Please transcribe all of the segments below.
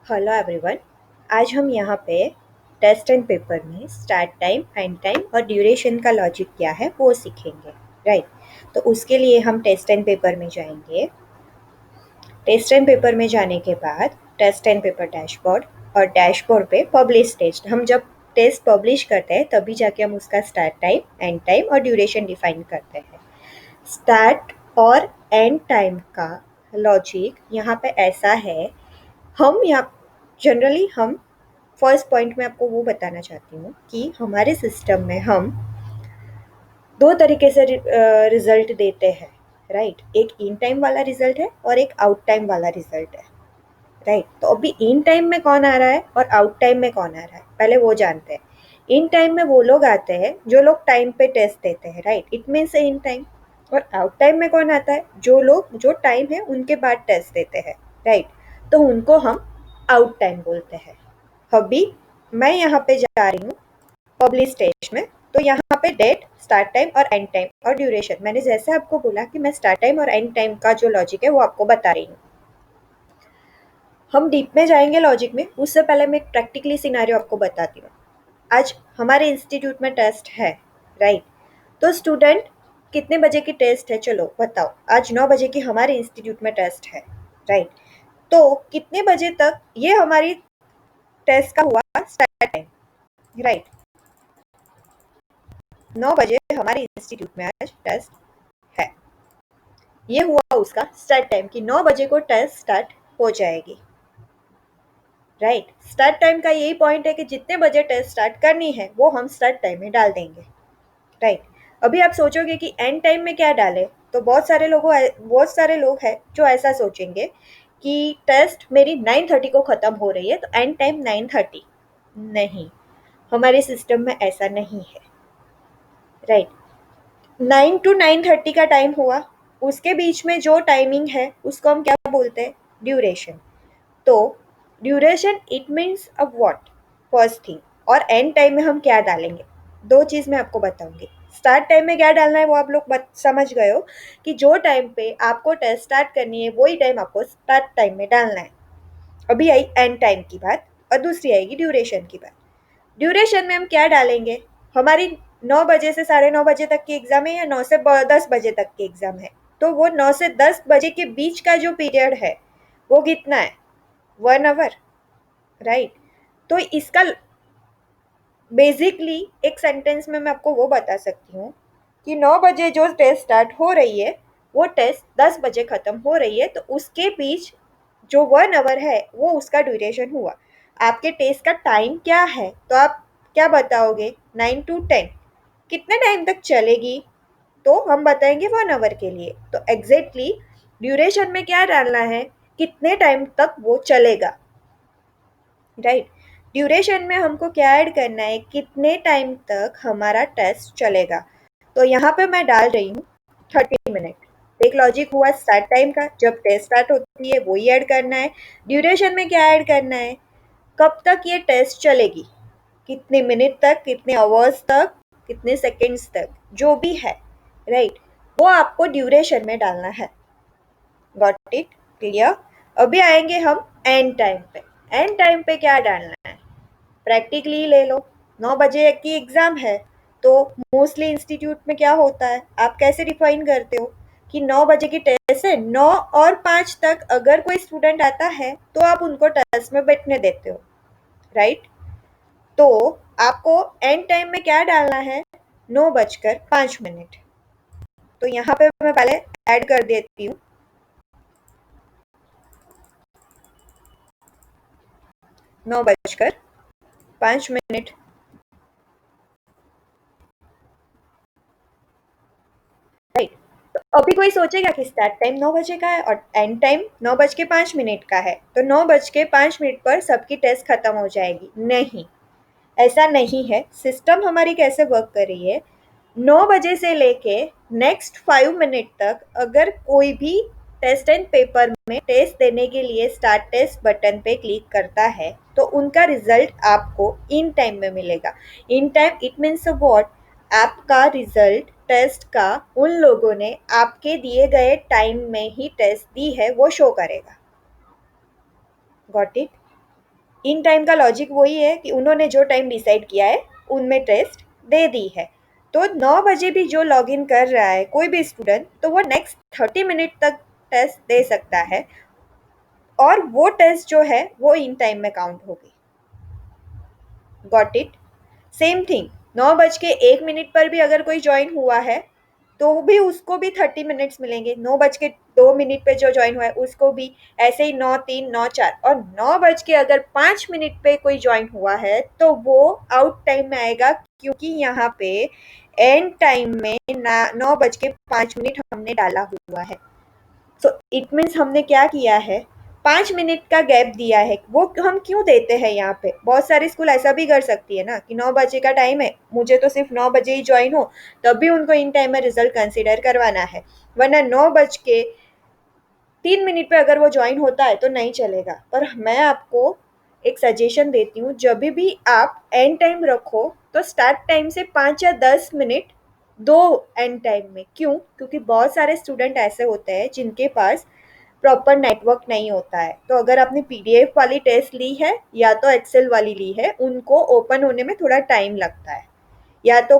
Hello everyone. आज हम यहाँ पे टेस्ट एंड पेपर में स्टार्ट टाइम, एंड टाइम और ड्यूरेशन का लॉजिक क्या है वो सीखेंगे। राइट। तो उसके लिए हम टेस्ट एंड पेपर में जाएंगे। टेस्ट एंड पेपर में जाने के बाद टेस्ट एंड पेपर डैशबोर्ड, और डैशबोर्ड पे पब्लिश टेस्ट। हम जब टेस्ट पब्लिश करते हैं तभी जाके हम उसका स्टार्ट टाइम, एंड टाइम और ड्यूरेशन डिफाइन करते हैं। स्टार्ट और एंड टाइम का लॉजिक यहाँ पे ऐसा है। हम यहाँ जनरली हम फर्स्ट पॉइंट में आपको वो बताना चाहती हूँ कि हमारे सिस्टम में हम दो तरीके से रिजल्ट देते हैं। राइट। एक इन टाइम वाला रिजल्ट है और एक आउट टाइम वाला रिजल्ट है। राइट। तो अभी इन टाइम में कौन आ रहा है और आउट टाइम में कौन आ रहा है, पहले वो जानते हैं। इन टाइम में वो लोग आते हैं जो लोग टाइम पे टेस्ट देते हैं। Right. It means in time. और आउट टाइम में कौन आता है, जो लोग जो टाइम है उनके बाद टेस्ट देते हैं। राइट। तो उनको हम आउट टाइम बोलते हैं। अभी मैं यहाँ पे जा रही हूँ पब्लिश टेस्ट में। तो यहाँ पे डेट, स्टार्ट टाइम और एंड टाइम और ड्यूरेशन, मैंने जैसे आपको बोला कि मैं स्टार्ट टाइम और एंड टाइम का जो लॉजिक है वो आपको बता रही हूँ। हम डीप में जाएंगे लॉजिक में, उससे पहले मैं एक प्रैक्टिकली सिनेरियो आपको बताती हूँ। आज हमारे इंस्टीट्यूट में टेस्ट है। राइट। तो स्टूडेंट, कितने बजे की टेस्ट है, चलो बताओ। आज 9 बजे की हमारे इंस्टीट्यूट में टेस्ट है। राइट। तो कितने बजे तक ये हमारी टेस्ट का हुआ स्टार्ट टाइम। राइट। 9 बजे हमारे इंस्टीट्यूट में आज टेस्ट है। ये हुआ उसका स्टार्ट टाइम कि 9 बजे को टेस्ट स्टार्ट हो जाएगी। राइट। स्टार्ट टाइम का यही पॉइंट है कि जितने बजे टेस्ट स्टार्ट करनी है वो हम स्टार्ट टाइम में डाल देंगे। राइट। अभी आप सोचोगे कि एंड टाइम में क्या डालें, तो बहुत सारे लोग हैं जो ऐसा सोचेंगे कि टेस्ट मेरी 9:30 को ख़त्म हो रही है तो एंड टाइम 9:30। नहीं, हमारे सिस्टम में ऐसा नहीं है। राइट। 9 to 9:30 का टाइम हुआ, उसके बीच में जो टाइमिंग है उसको हम क्या बोलते हैं, ड्यूरेशन। तो ड्यूरेशन इट मीन्स अब व्हाट, फर्स्ट थिंग। और एंड टाइम में हम क्या डालेंगे, दो चीज़ मैं आपको बताऊंगी। स्टार्ट टाइम में क्या डालना है वो आप लोग समझ गए हो कि जो टाइम पे आपको टेस्ट स्टार्ट करनी है वही टाइम आपको स्टार्ट टाइम में डालना है। अभी आई एंड टाइम की बात और दूसरी आएगी ड्यूरेशन की बात। ड्यूरेशन में हम क्या डालेंगे, हमारी 9 बजे से 9:30 तक की एग्ज़ाम है या 9 से 10 बजे तक की एग्ज़ाम है। तो वो 9 से 10 बजे के बीच का जो पीरियड है वो कितना है, 1 आवर। राइट। तो इसका बेसिकली एक सेंटेंस में मैं आपको वो बता सकती हूँ कि 9 बजे जो टेस्ट स्टार्ट हो रही है वो टेस्ट 10 बजे ख़त्म हो रही है, तो उसके बीच जो 1 आवर है वो उसका ड्यूरेशन हुआ। आपके टेस्ट का टाइम क्या है, तो आप क्या बताओगे, 9 to 10 कितने टाइम तक चलेगी, तो हम बताएंगे 1 आवर के लिए। तो एग्जैक्टली ड्यूरेशन में क्या डालना है, कितने टाइम तक वो चलेगा। राइट। ड्यूरेशन में हमको क्या ऐड करना है, कितने टाइम तक हमारा टेस्ट चलेगा। तो यहाँ पे मैं डाल रही हूँ 30 मिनट। एक लॉजिक हुआ स्टार्ट टाइम का, जब टेस्ट स्टार्ट होती है वही ऐड करना है। ड्यूरेशन में क्या ऐड करना है, कब तक ये टेस्ट चलेगी, कितने मिनट तक, कितने आवर्स तक, कितने सेकेंड्स तक, जो भी है। राइट। वो आपको ड्यूरेशन में डालना है। Got it, clear. अभी आएंगे हम एंड टाइम पे। एंड टाइम पे क्या डालना है, प्रैक्टिकली ले लो। 9 बजे की एग्ज़ाम है, तो मोस्टली इंस्टीट्यूट में क्या होता है, आप कैसे डिफाइन करते हो कि 9 बजे की टेस्ट है, 9 और 5 तक अगर कोई स्टूडेंट आता है तो आप उनको टेस्ट में बैठने देते हो। राइट। तो आपको एंड टाइम में क्या डालना है, 9:05। तो यहाँ पे मैं पहले ऐड कर देती हूँ 9:05। राइट। तो अभी कोई सोचेगा कि स्टार्ट टाइम 9 बजे का है और एंड टाइम 9:05 का है, तो 9:05 पर सबकी टेस्ट खत्म हो जाएगी। नहीं, ऐसा नहीं है। सिस्टम हमारी कैसे वर्क कर रही है, 9 बजे से लेके नेक्स्ट 5 मिनट तक अगर कोई भी टेस्ट एंड पेपर में टेस्ट देने के लिए स्टार्ट टेस्ट बटन पे क्लिक करता है तो उनका रिजल्ट आपको इन टाइम में मिलेगा। In time it means what, आपका रिजल्ट टेस्ट का उन लोगों ने आपके दिए गए टाइम में ही टेस्ट दी है वो शो करेगा। Got it. इन टाइम का लॉजिक वही है कि उन्होंने जो टाइम डिसाइड किया है उनमें टेस्ट दे दी है। तो 9 बजे भी जो लॉग इन कर रहा है कोई भी स्टूडेंट, तो वो नेक्स्ट 30 मिनट तक टेस्ट दे सकता है, और वो टेस्ट जो है वो इन टाइम में काउंट होगी। Got it? सेम थिंग, 9 बज के 1 मिनट पर भी अगर कोई ज्वाइन हुआ है तो भी उसको भी 30 मिनट्स मिलेंगे। 9 बज के 2 मिनट पे जो ज्वाइन हुआ है उसको भी ऐसे ही, 9, 3, 9, 4, और 9 बज के अगर 5 मिनट पे कोई ज्वाइन हुआ है तो वो आउट टाइम में आएगा, क्योंकि यहाँ पे एंड टाइम में 9 बज के 5 मिनट हमने डाला हुआ है। सो इट मीन्स हमने क्या किया है, 5 मिनट का गैप दिया है। वो हम क्यों देते हैं यहाँ पे? बहुत सारी स्कूल ऐसा भी कर सकती है ना कि 9 बजे का टाइम है, मुझे तो सिर्फ 9 बजे ही ज्वाइन हो, तब भी उनको इन टाइम में रिजल्ट कंसिडर करवाना है। वरना 9 बज के 3 मिनट पे अगर वो ज्वाइन होता है तो नहीं चलेगा। पर मैं आपको एक सजेशन देती हूँ, जब भी आप एंड टाइम रखो तो स्टार्ट टाइम से 5 या 10 मिनट दो एंड टाइम में। क्यों? क्योंकि बहुत सारे स्टूडेंट ऐसे होते हैं जिनके पास प्रॉपर नेटवर्क नहीं होता है। तो अगर आपने पीडीएफ वाली टेस्ट ली है या तो एक्सेल वाली ली है, उनको ओपन होने में थोड़ा टाइम लगता है, या तो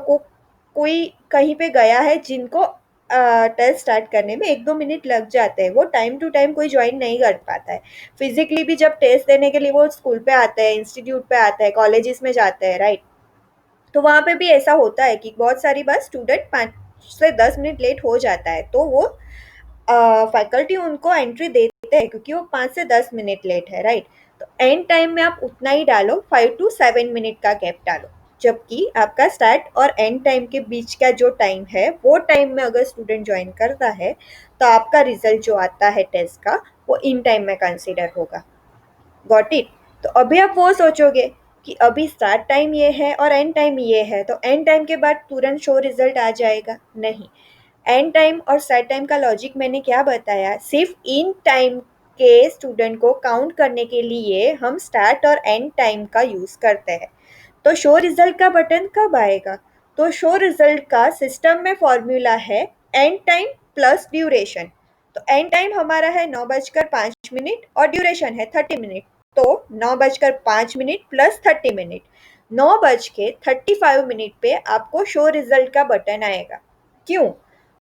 कोई कहीं पे गया है जिनको टेस्ट स्टार्ट करने में 1-2 मिनट लग जाते हैं, वो टाइम टू टाइम कोई ज्वाइन नहीं कर पाता है। फिजिकली भी जब टेस्ट देने के लिए वो स्कूल पे आते हैं, इंस्टीट्यूट पे आते हैं, कॉलेजेस में जाते हैं, राइट? तो वहाँ पे भी ऐसा होता है कि बहुत सारी बार स्टूडेंट 5 से 10 मिनट लेट हो जाता है, तो वो फैकल्टी उनको एंट्री देते हैं क्योंकि वो 5 से 10 मिनट लेट है, राइट? तो एंड टाइम में आप उतना ही डालो, 5 to 7 मिनट का गैप डालो। जबकि आपका स्टार्ट और एंड टाइम के बीच का जो टाइम है, वो टाइम में अगर स्टूडेंट ज्वाइन करता है तो आपका रिजल्ट जो आता है टेस्ट का, वो इन टाइम में कंसिडर होगा। Got it? तो अभी आप वो सोचोगे कि अभी स्टार्ट टाइम ये है और एंड टाइम ये है, तो एंड टाइम के बाद तुरंत शो रिजल्ट आ जाएगा? नहीं। एंड टाइम और स्टार्ट टाइम का लॉजिक मैंने क्या बताया, सिर्फ इन टाइम के स्टूडेंट को काउंट करने के लिए हम स्टार्ट और एंड टाइम का यूज़ करते हैं। तो शो रिजल्ट का बटन कब आएगा? तो शो रिजल्ट का सिस्टम में फॉर्मूला है एंड टाइम प्लस ड्यूरेशन। तो एंड टाइम हमारा है 9 बजकर 5 मिनट और ड्यूरेशन है 30 मिनट। तो 9 बजकर 5 मिनट प्लस 30 मिनट, 9 बज के 35 मिनट पे आपको शो रिजल्ट का बटन आएगा। क्यों?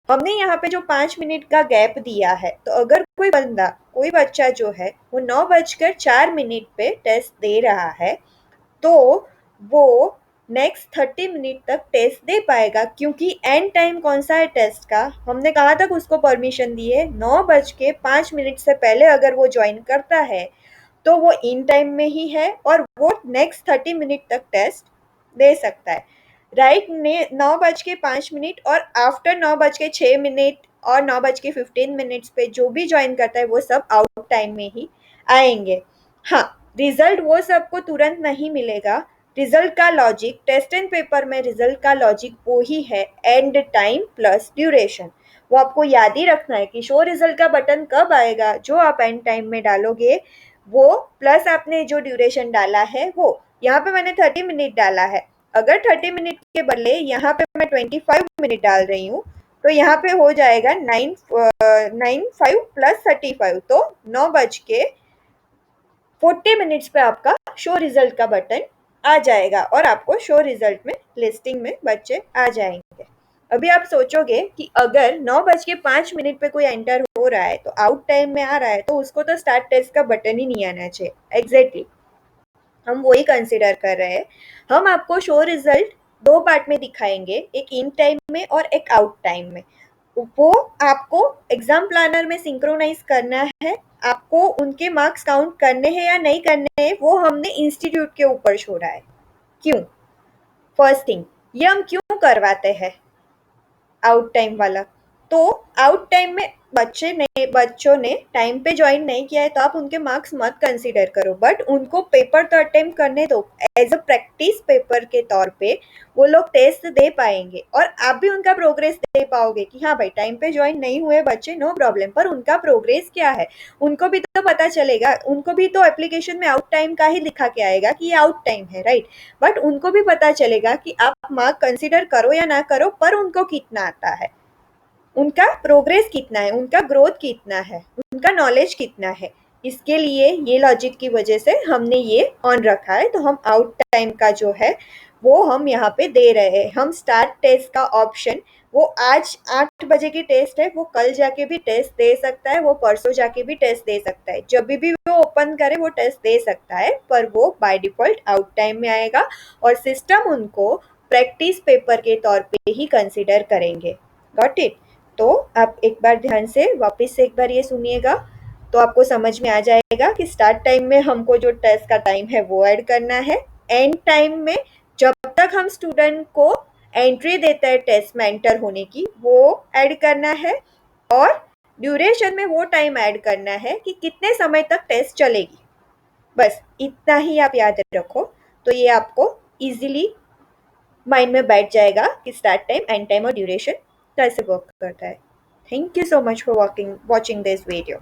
हमने यहाँ पे जो 5 मिनट का गैप दिया है, तो अगर कोई बंदा, कोई बच्चा जो है वो 9 बजकर 4 मिनट पे टेस्ट दे रहा है, तो वो नेक्स्ट 30 मिनट तक टेस्ट दे पाएगा, क्योंकि एंड टाइम कौन सा है टेस्ट का, हमने कहाँ तक उसको परमिशन दी है, 9 बज के 5 मिनट से पहले अगर वो ज्वाइन करता है तो वो इन टाइम में ही है और वो नेक्स्ट 30 मिनट तक टेस्ट दे सकता है। राइट ने 9 बज के 5 मिनट और आफ्टर 9 बज के 6 मिनट और 9 बज के 15 मिनट्स पे जो भी ज्वाइन करता है वो सब आउट टाइम में ही आएंगे। हाँ, रिजल्ट वो सबको तुरंत नहीं मिलेगा। रिजल्ट का लॉजिक, टेस्ट एंड पेपर में रिजल्ट का लॉजिक वो ही है, एंड टाइम प्लस ड्यूरेशन। वो आपको याद ही रखना है कि शो रिजल्ट का बटन कब आएगा, जो आप एंड टाइम में डालोगे वो, प्लस आपने जो ड्यूरेशन डाला है वो। यहाँ पे मैंने 30 मिनट डाला है, अगर 30 मिनट के बदले यहाँ पे मैं 25 मिनट डाल रही हूँ, तो यहाँ पे हो जाएगा 9 5 प्लस 35, तो 9 बज के 40 मिनट्स पे आपका शो रिजल्ट का बटन आ जाएगा और आपको शो रिजल्ट में लिस्टिंग में बच्चे आ जाएंगे। अभी आप सोचोगे कि अगर 9 बज के 5 मिनट पे कोई एंटर हो रहा है तो आउट टाइम में आ रहा है, तो उसको तो स्टार्ट टेस्ट का बटन ही नहीं आना चाहिए। एग्जैक्टली, हम वही कंसिडर कर रहे हैं। हम आपको शो रिजल्ट दो पार्ट में दिखाएंगे, एक इन टाइम में और एक आउट टाइम में। वो आपको एग्जाम प्लानर में सिंक्रोनाइज करना है, आपको उनके मार्क्स काउंट करने हैं या नहीं करने हैं वो हमने इंस्टीट्यूट के ऊपर छोड़ा है। क्यों? फर्स्ट थिंग, ये हम क्यों करवाते हैं आउट टाइम वाला? तो आउट टाइम में बच्चों ने टाइम पे ज्वाइन नहीं किया है तो आप उनके मार्क्स मत कंसीडर करो, बट उनको पेपर तो अटेम्प्ट करने दो। एज अ प्रैक्टिस पेपर के तौर पे वो लोग टेस्ट दे पाएंगे और आप भी उनका प्रोग्रेस दे पाओगे कि हाँ भाई, टाइम पे ज्वाइन नहीं हुए बच्चे, नो प्रॉब्लम, पर उनका प्रोग्रेस क्या है उनको भी तो पता चलेगा। उनको भी तो एप्लीकेशन में आउट टाइम का ही लिखा के आएगा कि ये आउट टाइम है, राइट? बट उनको भी पता चलेगा कि आप मार्क कंसीडर करो या ना करो, पर उनको कितना आता है, उनका प्रोग्रेस कितना है, उनका ग्रोथ कितना है, उनका नॉलेज कितना है। इसके लिए ये लॉजिक की वजह से हमने ये ऑन रखा है, तो हम आउट टाइम का जो है वो हम यहाँ पे दे रहे हैं। हम स्टार्ट टेस्ट का ऑप्शन, वो आज 8 बजे की टेस्ट है, वो कल जाके भी टेस्ट दे सकता है, वो परसों जाके भी टेस्ट दे सकता है, जब भी वो ओपन करे वो टेस्ट दे सकता है, पर वो बाय डिफॉल्ट आउट टाइम में आएगा और सिस्टम उनको प्रैक्टिस पेपर के तौर पे ही कंसिडर करेंगे। Got it? तो आप एक बार ध्यान से वापस से एक बार ये सुनिएगा, तो आपको समझ में आ जाएगा कि स्टार्ट टाइम में हमको जो टेस्ट का टाइम है वो ऐड करना है। एंड टाइम में जब तक हम स्टूडेंट को एंट्री देते हैं टेस्ट में एंटर होने की, वो ऐड करना है। और ड्यूरेशन में वो टाइम ऐड करना है कि कितने समय तक टेस्ट चलेगी। बस इतना ही आप याद रखो, तो ये आपको इजीली माइंड में बैठ जाएगा कि स्टार्ट टाइम, एंड टाइम और ड्यूरेशन कैसे वर्क करता है। Thank you so much for watching this video.